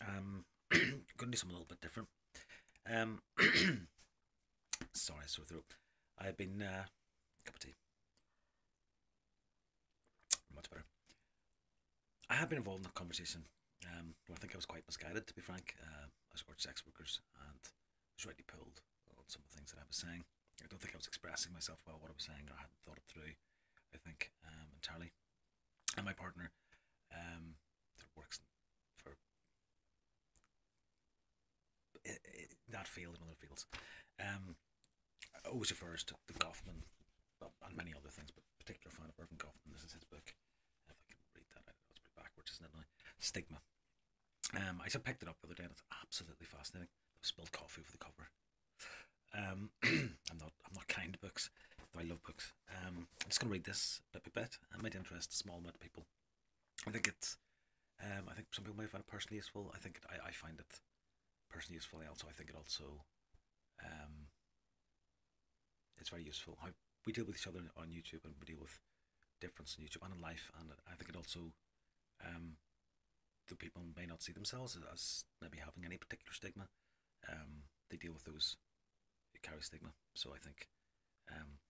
Going to do something a little bit different. Um, Sorry, sore throat. I've been cup of tea, much better. I have been involved in a conversation. Where I think I was quite misguided, to be frank. I was about sex workers, and I was rightly pulled on some of the things that I was saying. I don't think I was expressing myself well what I was saying, or I hadn't thought it through. I think entirely. And my partner, that works for that field and other fields, um, always refers to the Goffman, well, and many other things, but particular fan of Irving Goffman. This is his book. If I can read that, I know it's pretty backwards, isn't it? Now? Stigma. I just picked it up the other day, and it's absolutely fascinating. I spilled coffee over the cover. I'm not kind to books, though I love books. I'm just gonna read this bit by bit. It might interest a small amount of people. I think it's. I think some people might find it personally useful. I find it personally useful. I think it also um, it's very useful. How we deal with each other on YouTube, and we deal with difference in YouTube and in life. And I think it also, um, the people may not see themselves as maybe having any particular stigma. They deal with those who carry stigma. So I think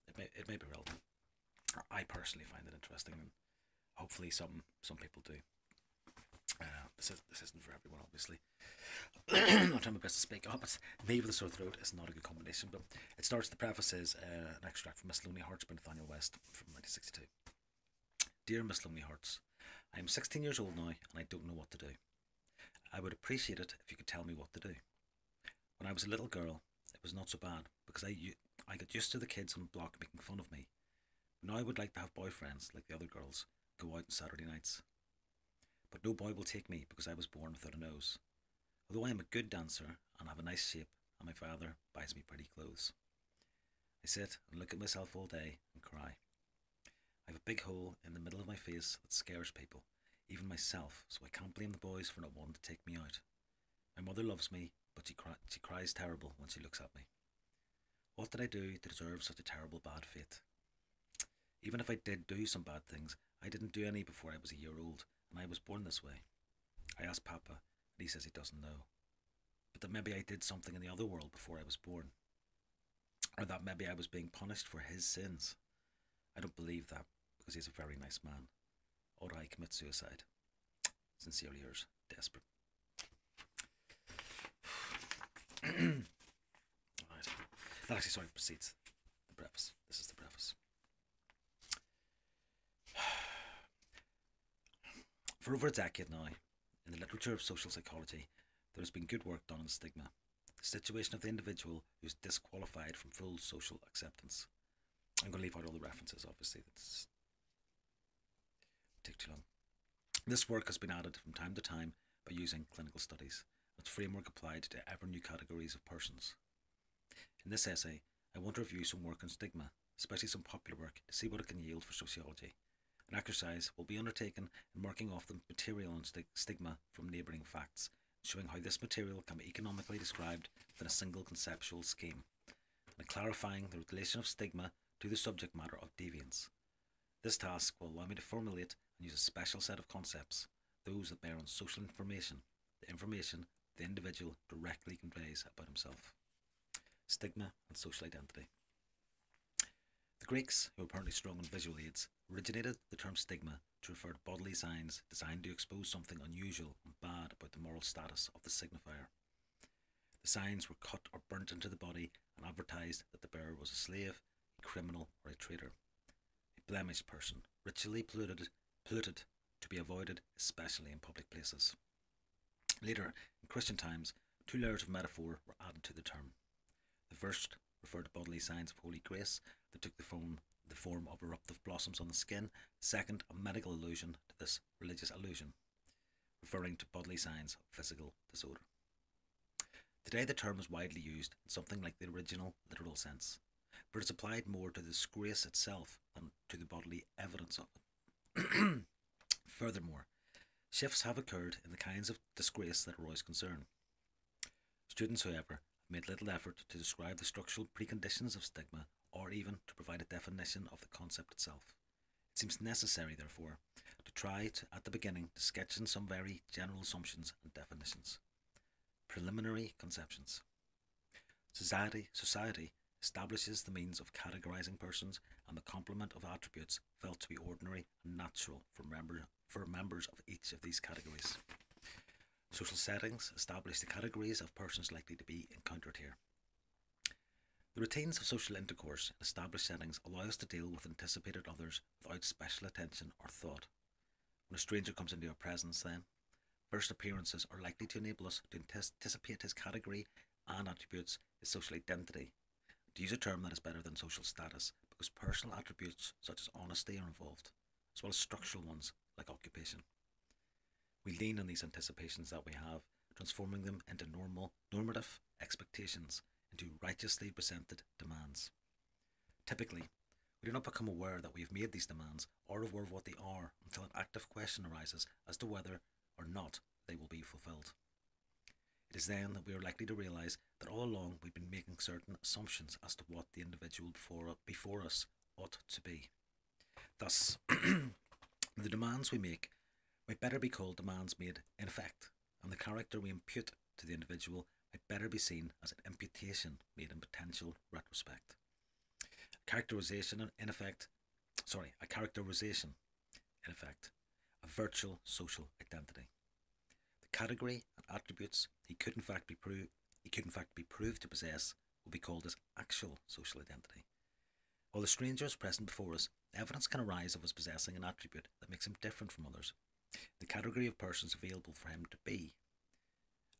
it may be relevant. I personally find it interesting, and hopefully some people do. This isn't for everyone, obviously. I'm trying my best to speak up. It's me with a sore throat is not a good combination, but it starts. The preface is an extract from Miss Lonely Hearts by Nathaniel West from 1962. Dear Miss Lonely Hearts, I am 16 years old now, and I don't know what to do. I would appreciate it if you could tell me what to do. When I was a little girl, it was not so bad because I got used to the kids on the block making fun of me. Now I would like to have boyfriends like the other girls, go out on Saturday nights. But no boy will take me because I was born without a nose. Although I am a good dancer and have a nice shape, and my father buys me pretty clothes. I sit and look at myself all day and cry. I have a big hole in the middle of my face that scares people, even myself, so I can't blame the boys for not wanting to take me out. My mother loves me, but she cries terrible when she looks at me. What did I do to deserve such a terrible bad fate? Even if I did do some bad things, I didn't do any before I was a year old, and I was born this way. I asked Papa, and he says he doesn't know. But that maybe I did something in the other world before I was born. Or that maybe I was being punished for his sins. I don't believe that, because he's a very nice man. Or I commit suicide. Sincerely yours, Desperate. Alright. That actually, sorry, precedes the preface. This is the preface. For over a decade now, in the literature of social psychology, there has been good work done on stigma, the situation of the individual who is disqualified from full social acceptance. I'm going to leave out all the references, obviously, that's take too long. This work has been added from time to time by using clinical studies, its framework applied to ever new categories of persons. In this essay, I want to review some work on stigma, especially some popular work, to see what it can yield for sociology. An exercise will be undertaken in marking off the material on stigma from neighbouring facts, showing how this material can be economically described within a single conceptual scheme, and clarifying the relation of stigma to the subject matter of deviance. This task will allow me to formulate and use a special set of concepts, those that bear on social information, the information the individual directly conveys about himself. Stigma and social identity. The Greeks, who were apparently strong on visual aids, originated the term stigma to refer to bodily signs designed to expose something unusual and bad about the moral status of the signifier. The signs were cut or burnt into the body and advertised that the bearer was a slave, a criminal, or a traitor. A blemished person, ritually polluted to be avoided, especially in public places. Later, in Christian times, two layers of metaphor were added to the term. The first referred to bodily signs of holy grace that took the form of eruptive blossoms on the skin. The second, a medical allusion to this religious allusion, referring to bodily signs of physical disorder. Today the term is widely used in something like the original literal sense, but it's applied more to the disgrace itself than to the bodily evidence of it. Furthermore, shifts have occurred in the kinds of disgrace that arouse concern. Students, however, have made little effort to describe the structural preconditions of stigma or even to provide a definition of the concept itself. It seems necessary, therefore, to try to, at the beginning, to sketch in some very general assumptions and definitions. Preliminary conceptions. Society establishes the means of categorizing persons and the complement of attributes felt to be ordinary and natural for members of each of these categories. Social settings establish the categories of persons likely to be encountered here. The routines of social intercourse in established settings allow us to deal with anticipated others without special attention or thought. When a stranger comes into our presence, then, first appearances are likely to enable us to anticipate his category and attributes, his social identity. To use a term that is better than social status, because personal attributes such as honesty are involved, as well as structural ones like occupation. We lean on these anticipations that we have, transforming them into normative expectations, into righteously presented demands. Typically, we do not become aware that we have made these demands or aware of what they are until an active question arises as to whether or not they will be fulfilled. It is then that we are likely to realise that all along we've been making certain assumptions as to what the individual before us ought to be. Thus, the demands we make might better be called demands made in effect, and the character we impute to the individual might better be seen as an imputation made in potential retrospect. A characterization, in effect, a virtual social identity. The category and attributes he could in fact be proved to possess will be called his actual social identity. While the stranger is present before us, evidence can arise of his possessing an attribute that makes him different from others, the category of persons available for him to be,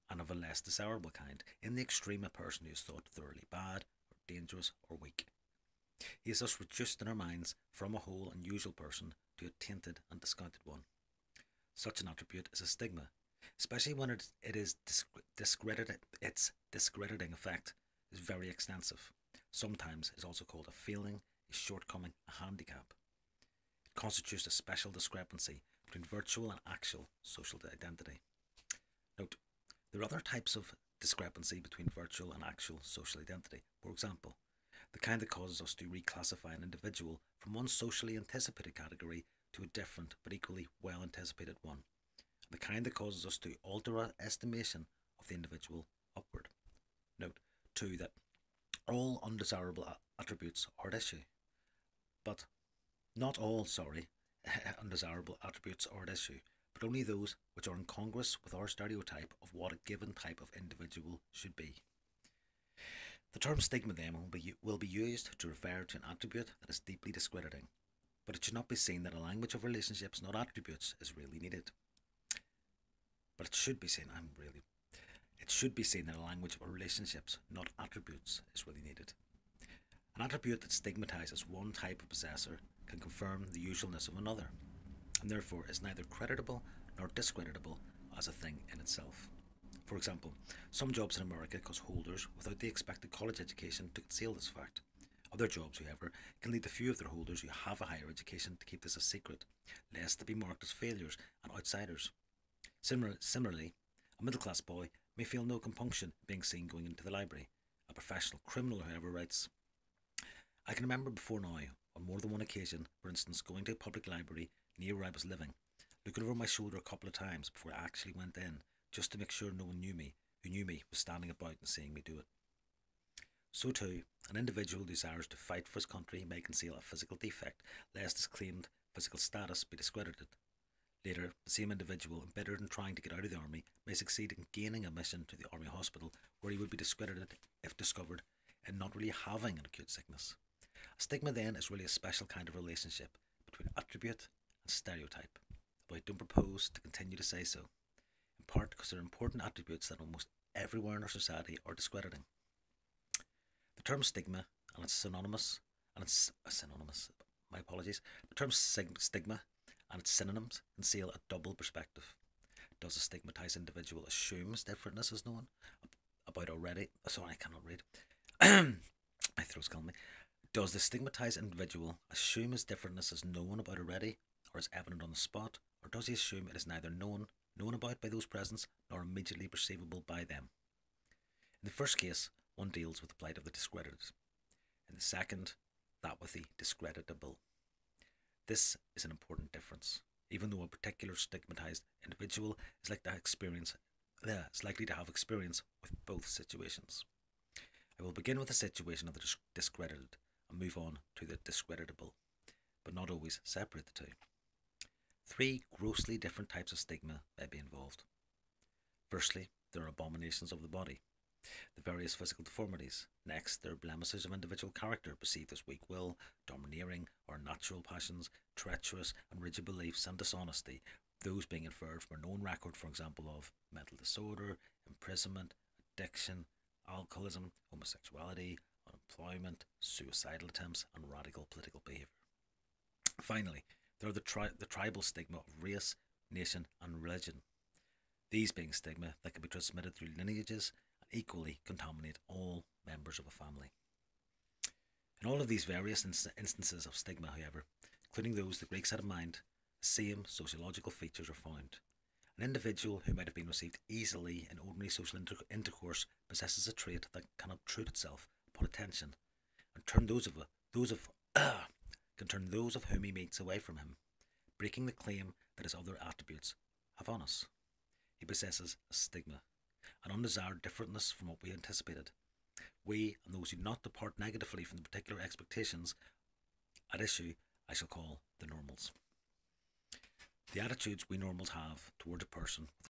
and of a less desirable kind, in the extreme a person who is thought thoroughly bad, or dangerous, or weak. He is thus reduced in our minds from a whole and usual person to a tainted and discounted one. Such an attribute is a stigma, especially when its discrediting effect is very extensive. Sometimes is also called a failing, a shortcoming, a handicap. It constitutes a special discrepancy between virtual and actual social identity. Note, there are other types of discrepancy between virtual and actual social identity. For example, the kind that causes us to reclassify an individual from one socially anticipated category to a different but equally well anticipated one. The kind that causes us to alter our estimation of the individual upward. Note, too, that all undesirable attributes are at issue, but not all, undesirable attributes are at issue, but only those which are incongruous with our stereotype of what a given type of individual should be. The term stigma then will be used to refer to an attribute that is deeply discrediting, but it should not be seen that a language of relationships, not attributes, is really needed. It should be seen that a language of relationships, not attributes, is really needed. An attribute that stigmatizes one type of possessor can confirm the usualness of another, and therefore is neither creditable nor discreditable as a thing in itself. For example, some jobs in America cause holders without the expected college education to conceal this fact. Other jobs, however, can lead the few of their holders who have a higher education to keep this a secret, lest they be marked as failures and outsiders. Similarly, a middle-class boy may feel no compunction being seen going into the library. A professional criminal, however, writes, "I can remember before now, on more than one occasion, for instance, going to a public library near where I was living, looking over my shoulder a couple of times before I actually went in, just to make sure no one who knew me was standing about and seeing me do it." So too, an individual who desires to fight for his country may conceal a physical defect, lest his claimed physical status be discredited. Later, the same individual, embittered in trying to get out of the army, may succeed in gaining admission to the army hospital, where he would be discredited if discovered in not really having an acute sickness. A stigma then is really a special kind of relationship between attribute and stereotype, but I don't propose to continue to say so, in part because there are important attributes that almost everywhere in our society are discrediting. The term stigma and its synonyms, the term stigma and its synonyms conceal a double perspective. Does a stigmatized individual assume his differentness is known about already? Sorry, I cannot read. My throat's killing me. Does the stigmatized individual assume his differentness is known about already, or is evident on the spot, or does he assume it is neither known about by those present, nor immediately perceivable by them? In the first case, one deals with the plight of the discredited. In the second, that with the discreditable. This is an important difference. even though a particular stigmatized individual is likely to have experience with both situations. I will begin with the situation of the discredited and move on to the discreditable, but not always separate the two. Three grossly different types of stigma may be involved. Firstly, there are abominations of the body, the various physical deformities. Next, there are blemishes of individual character perceived as weak will, domineering or unnatural passions, treacherous and rigid beliefs, and dishonesty, those being inferred from a known record, for example, of mental disorder, imprisonment, addiction, alcoholism, homosexuality, unemployment, suicidal attempts, and radical political behaviour. Finally, there are the tribal stigma of race, nation, and religion, these being stigma that can be transmitted through lineages and equally contaminate all members of a family. In all of these various instances of stigma, however, including those the Greeks had in mind, the same sociological features are found. An individual who might have been received easily in ordinary social intercourse possesses a trait that can obtrude itself upon attention and turn can turn those of whom he meets away from him, breaking the claim that his other attributes have on us. He possesses a stigma, an undesired differentness from what we anticipated. We, and those who do not depart negatively from the particular expectations at issue, I shall call the normals. The attitudes we normals have towards a person with